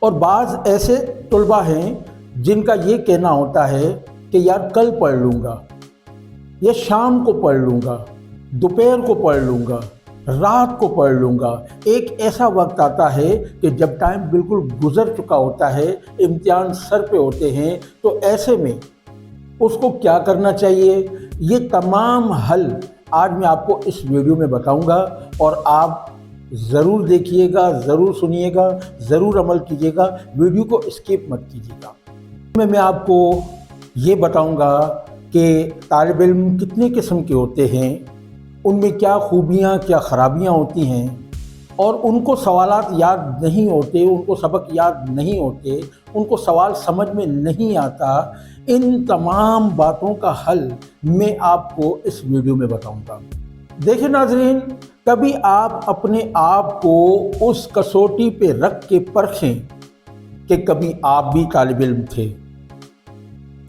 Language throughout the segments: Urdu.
اور بعض ایسے طلبہ ہیں جن کا یہ کہنا ہوتا ہے کہ یار کل پڑھ لوں گا، یا شام کو پڑھ لوں گا، دوپہر کو پڑھ لوں گا، رات کو پڑھ لوں گا۔ ایک ایسا وقت آتا ہے کہ جب ٹائم بالکل گزر چکا ہوتا ہے، امتحان سر پہ ہوتے ہیں، تو ایسے میں اس کو کیا کرنا چاہیے؟ یہ تمام حل آج میں آپ کو اس ویڈیو میں بتاؤں گا، اور آپ ضرور دیکھیے گا، ضرور سنیے گا، ضرور عمل کیجیے گا، ویڈیو کو اسکپ مت کیجیے گا۔ میں آپ کو یہ بتاؤں گا کہ طالب علم کتنے قسم کے ہوتے ہیں، ان میں کیا خوبیاں کیا خرابیاں ہوتی ہیں، اور ان کو سوالات یاد نہیں ہوتے، ان کو سبق یاد نہیں ہوتے، ان کو سوال سمجھ میں نہیں آتا۔ ان تمام باتوں کا حل میں آپ کو اس ویڈیو میں بتاؤں گا۔ دیکھیں ناظرین، کبھی آپ اپنے آپ کو اس کسوٹی پہ رکھ کے پرکھیں کہ کبھی آپ بھی طالب علم تھے،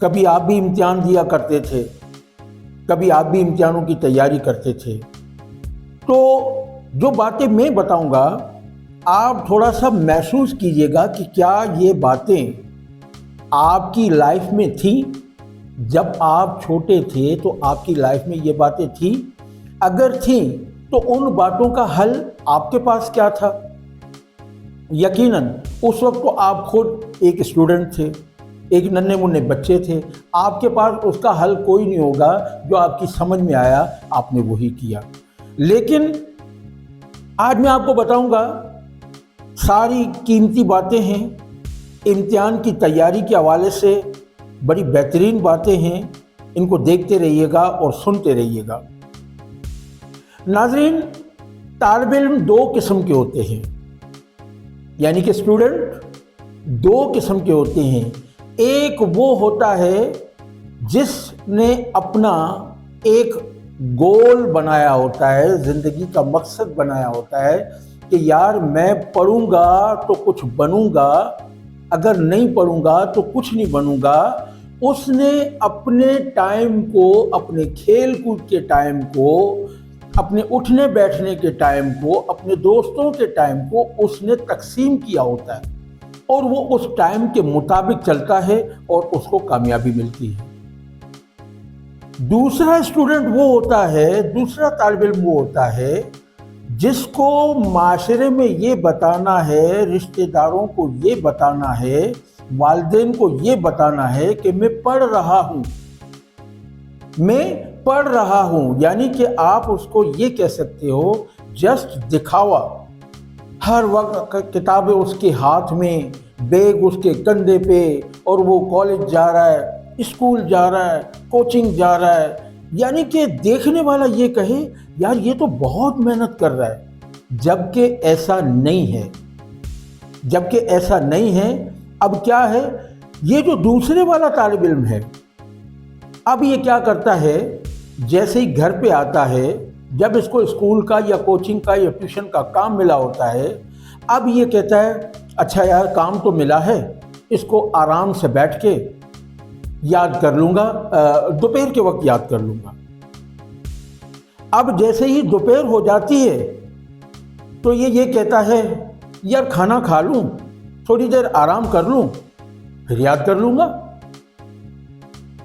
کبھی آپ بھی امتحان دیا کرتے تھے، کبھی آپ بھی امتحانوں کی تیاری کرتے تھے۔ تو جو باتیں میں بتاؤں گا آپ تھوڑا سا محسوس کیجئے گا کہ کیا یہ باتیں آپ کی لائف میں تھیں؟ جب آپ چھوٹے تھے تو آپ کی لائف میں یہ باتیں تھیں؟ اگر تھیں تو ان باتوں کا حل آپ کے پاس کیا تھا؟ یقیناً اس وقت تو آپ خود ایک اسٹوڈنٹ تھے، ایک ننھے منھے بچے تھے، آپ کے پاس اس کا حل کوئی نہیں ہوگا۔ جو آپ کی سمجھ میں آیا آپ نے وہی کیا۔ لیکن آج میں آپ کو بتاؤں گا ساری قیمتی باتیں ہیں، امتحان کی تیاری کے حوالے سے بڑی بہترین باتیں ہیں، ان کو دیکھتے رہیے گا اور سنتے رہیے گا۔ ناظرین، طالب علم دو قسم کے ہوتے ہیں، یعنی کہ اسٹوڈنٹ دو قسم کے ہوتے ہیں۔ ایک وہ ہوتا ہے جس نے اپنا ایک گول بنایا ہوتا ہے، زندگی کا مقصد بنایا ہوتا ہے کہ یار میں پڑھوں گا تو کچھ بنوں گا، اگر نہیں پڑھوں گا تو کچھ نہیں بنوں گا۔ اس نے اپنے ٹائم کو، اپنے کھیل کود کے ٹائم کو، اپنے اٹھنے بیٹھنے کے ٹائم کو، اپنے دوستوں کے ٹائم کو اس نے تقسیم کیا ہوتا ہے، اور وہ اس ٹائم کے مطابق چلتا ہے اور اس کو کامیابی ملتی ہے۔ دوسرا اسٹوڈنٹ وہ ہوتا ہے، دوسرا طالب علم وہ ہوتا ہے جس کو معاشرے میں یہ بتانا ہے، رشتہ داروں کو یہ بتانا ہے، والدین کو یہ بتانا ہے کہ میں پڑھ رہا ہوں، میں پڑھ رہا ہوں۔ یعنی کہ آپ اس کو یہ کہہ سکتے ہو جسٹ دکھاوا، ہر وقت کتابیں اس کے ہاتھ میں، بیگ اس کے کندھے پہ، اور وہ کالج جا رہا ہے، اسکول جا رہا ہے، کوچنگ جا رہا ہے۔ یعنی کہ دیکھنے والا یہ کہے یار یہ تو بہت محنت کر رہا ہے، جبکہ ایسا نہیں ہے، جبکہ ایسا نہیں ہے۔ اب کیا ہے، یہ جو دوسرے والا طالب علم ہے، اب یہ کیا کرتا ہے، جیسے ہی گھر پہ آتا ہے، جب اس کو اسکول کا یا کوچنگ کا یا ٹیوشن کا کام ملا ہوتا ہے، اب یہ کہتا ہے اچھا یار کام تو ملا ہے، اس کو آرام سے بیٹھ کے یاد کر لوں گا، دوپہر کے وقت یاد کر لوں گا۔ اب جیسے ہی دوپہر ہو جاتی ہے تو یہ کہتا ہے یار کھانا کھا لوں، تھوڑی دیر آرام کر لوں، پھر یاد کر لوں گا۔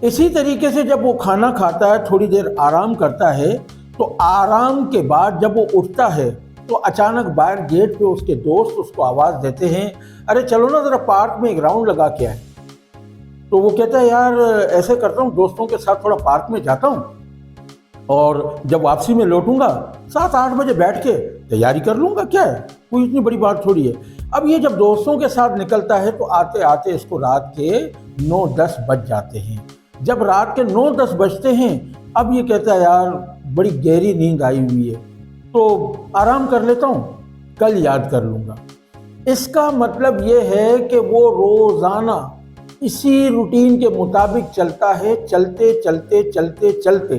اسی طریقے سے جب وہ کھانا کھاتا ہے، تھوڑی دیر آرام کرتا ہے، تو آرام کے بعد جب وہ اٹھتا ہے تو اچانک باہر گیٹ پہ اس کے دوست اس کو آواز دیتے ہیں ارے چلو نا ذرا پارک میں ایک راؤنڈ لگا کے آئے۔ تو وہ کہتا ہے یار ایسے کرتا ہوں، دوستوں کے ساتھ تھوڑا پارک میں جاتا ہوں، اور جب واپسی میں لوٹوں گا 7-8 بجے بیٹھ کے تیاری کر لوں گا، کیا ہے کوئی اتنی بڑی بات تھوڑی ہے۔ اب یہ جب دوستوں کے ساتھ نکلتا ہے تو آتے آتے اس کو رات کے 9-10 بج جاتے ہیں۔ جب رات کے 9-10 بجتے ہیں، اب یہ کہتا ہے یار بڑی گہری نیند آئی ہوئی ہے، تو آرام کر لیتا ہوں، کل یاد کر لوں گا۔ اس کا مطلب یہ ہے کہ وہ روزانہ اسی روٹین کے مطابق چلتا ہے، چلتے چلتے چلتے چلتے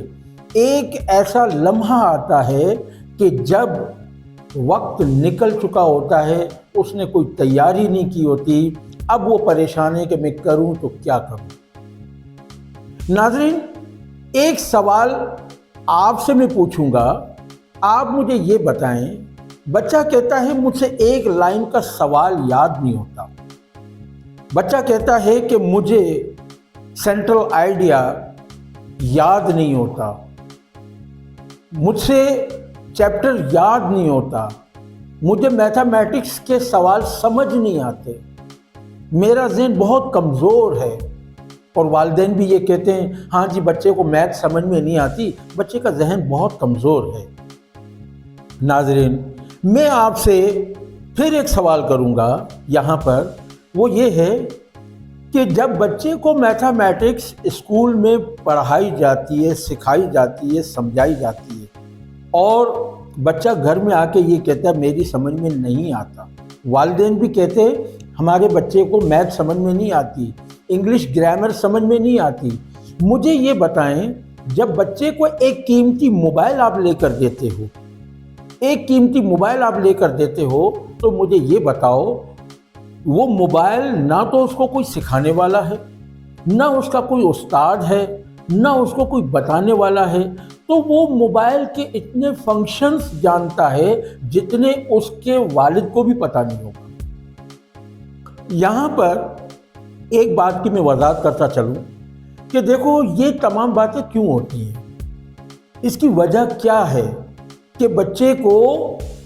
ایک ایسا لمحہ آتا ہے کہ جب وقت نکل چکا ہوتا ہے، اس نے کوئی تیاری نہیں کی ہوتی، اب وہ پریشان ہے کہ میں کروں تو کیا کروں۔ ناظرین، ایک سوال آپ سے میں پوچھوں گا، آپ مجھے یہ بتائیں، بچہ کہتا ہے مجھ سے ایک لائن کا سوال یاد نہیں ہوتا، بچہ کہتا ہے کہ مجھے سینٹرل آئیڈیا یاد نہیں ہوتا، مجھ سے چیپٹر یاد نہیں ہوتا، مجھے میتھمیٹکس کے سوال سمجھ نہیں آتے، میرا ذہن بہت کمزور ہے۔ اور والدین بھی یہ کہتے ہیں ہاں جی بچے کو میتھ سمجھ میں نہیں آتی، بچے کا ذہن بہت کمزور ہے۔ ناظرین، میں آپ سے پھر ایک سوال کروں گا یہاں پر، وہ یہ ہے کہ جب بچے کو میتھمیٹکس اسکول میں پڑھائی جاتی ہے، سکھائی جاتی ہے، سمجھائی جاتی ہے، اور بچہ گھر میں آ کے یہ کہتا ہے میری سمجھ میں نہیں آتا، والدین بھی کہتے ہیں ہمارے بچے کو میتھ سمجھ میں نہیں آتی، انگلش گرامر سمجھ میں نہیں آتی، مجھے یہ بتائیں جب بچے کو ایک قیمتی موبائل آپ لے کر دیتے ہو، ایک قیمتی موبائل آپ لے کر دیتے ہو، تو مجھے یہ بتاؤ وہ موبائل نہ تو اس کو کوئی سکھانے والا ہے، نہ اس کا کوئی استاد ہے، نہ اس کو کوئی بتانے والا ہے، تو وہ موبائل کے اتنے فنکشنز جانتا ہے جتنے اس کے والد کو بھی پتہ نہیں ہوگا۔ یہاں پر ایک بات کی میں وضاحت کرتا چلوں کہ دیکھو یہ تمام باتیں کیوں ہوتی ہیں، اس کی وجہ کیا ہے کہ بچے کو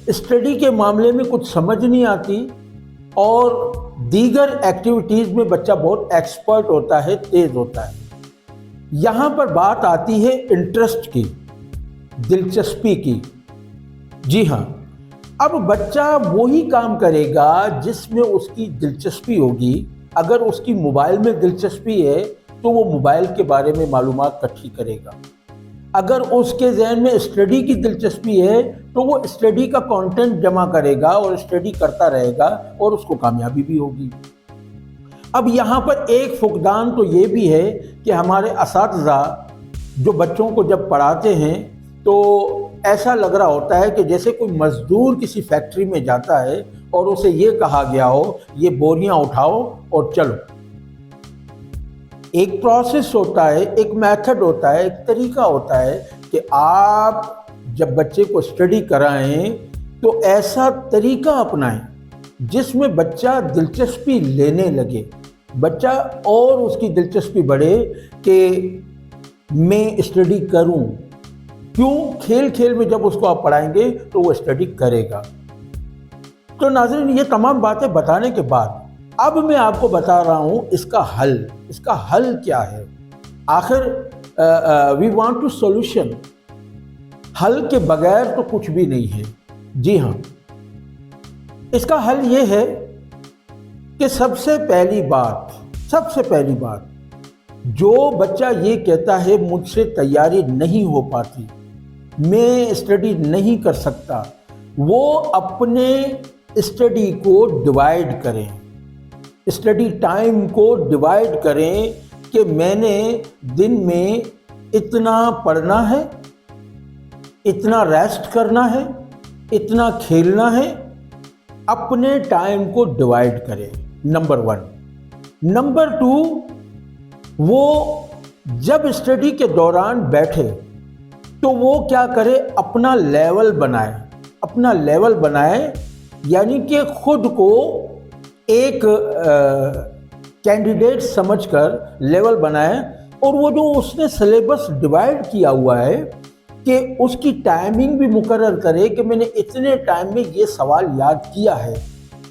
اسٹڈی کے معاملے میں کچھ سمجھ نہیں آتی، اور دیگر ایکٹیویٹیز میں بچہ بہت ایکسپرٹ ہوتا ہے، تیز ہوتا ہے۔ یہاں پر بات آتی ہے انٹرسٹ کی، دلچسپی کی۔ جی ہاں، اب بچہ وہی کام کرے گا جس میں اس کی دلچسپی ہوگی۔ اگر اس کی موبائل میں دلچسپی ہے تو وہ موبائل کے بارے میں معلومات اکٹھی کرے گا، اگر اس کے ذہن میں اسٹڈی کی دلچسپی ہے تو وہ اسٹڈی کا کنٹینٹ جمع کرے گا اور اسٹڈی کرتا رہے گا اور اس کو کامیابی بھی ہوگی۔ اب یہاں پر ایک فقدان تو یہ بھی ہے کہ ہمارے اساتذہ جو بچوں کو جب پڑھاتے ہیں تو ایسا لگ رہا ہوتا ہے کہ جیسے کوئی مزدور کسی فیکٹری میں جاتا ہے اور اسے یہ کہا گیا ہو یہ بوریاں اٹھاؤ اور چلو۔ ایک پروسیس ہوتا ہے، ایک میتھڈ ہوتا ہے، ایک طریقہ ہوتا ہے کہ آپ جب بچے کو اسٹڈی کرائیں تو ایسا طریقہ اپنائیں جس میں بچہ دلچسپی لینے لگے، بچہ اور اس کی دلچسپی بڑھے کہ میں اسٹڈی کروں۔ کیوں؟ کھیل کھیل میں جب اس کو آپ پڑھائیں گے تو وہ اسٹڈی کرے گا۔ تو ناظرین، یہ تمام باتیں بتانے کے بعد اب میں آپ کو بتا رہا ہوں اس کا حل کیا ہے۔ آخر وی وانٹ ٹو سولوشن، حل کے بغیر تو کچھ بھی نہیں ہے۔ جی ہاں، اس کا حل یہ ہے کہ سب سے پہلی بات جو بچہ یہ کہتا ہے مجھ سے تیاری نہیں ہو پاتی، میں اسٹڈی نہیں کر سکتا، وہ اپنے اسٹڈی کو ڈیوائیڈ کریں، اسٹڈی ٹائم کو ڈیوائیڈ کریں کہ میں نے دن میں اتنا پڑھنا ہے، اتنا ریسٹ کرنا ہے، اتنا کھیلنا ہے، اپنے ٹائم کو ڈیوائیڈ کریں، نمبر 1۔ نمبر 2، وہ جب اسٹڈی کے دوران بیٹھے تو وہ کیا کرے، اپنا لیول بنائے، یعنی کہ خود کو ایک کینڈیڈیٹ سمجھ کر لیول بنائے، اور وہ جو اس نے سلیبس ڈیوائیڈ کیا ہوا ہے کہ اس کی ٹائمنگ بھی مقرر کرے کہ میں نے اتنے ٹائم میں یہ سوال یاد کیا ہے۔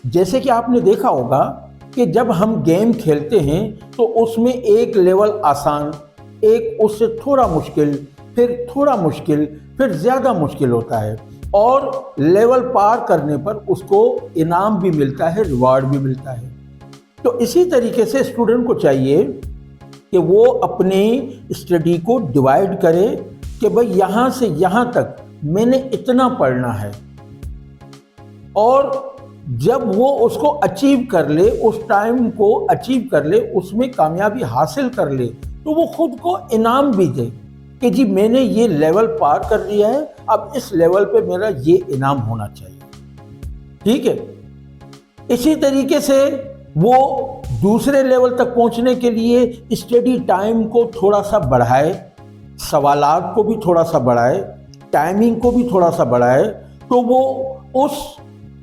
جیسے کہ آپ نے دیکھا ہوگا کہ جب ہم گیم کھیلتے ہیں تو اس میں ایک لیول آسان، ایک اس سے تھوڑا مشکل، پھر تھوڑا مشکل، پھر زیادہ مشکل ہوتا ہے، اور لیول پار کرنے پر اس کو انعام بھی ملتا ہے، ریوارڈ بھی ملتا ہے۔ تو اسی طریقے سے اسٹوڈنٹ کو چاہیے کہ وہ اپنی اسٹڈی کو ڈیوائیڈ کرے کہ بھئی یہاں سے یہاں تک میں نے اتنا پڑھنا ہے، اور جب وہ اس کو اچیو کر لے، اس ٹائم کو اچیو کر لے، اس میں کامیابی حاصل کر لے، تو وہ خود کو انعام بھی دے کہ جی میں نے یہ لیول پار کر لیا ہے، اب اس لیول پہ میرا یہ انعام ہونا چاہیے۔ ٹھیک ہے، اسی طریقے سے وہ دوسرے لیول تک پہنچنے کے لیے اسٹڈی ٹائم کو تھوڑا سا بڑھائے، سوالات کو بھی تھوڑا سا بڑھائے، ٹائمنگ کو بھی تھوڑا سا بڑھائے، تو وہ اس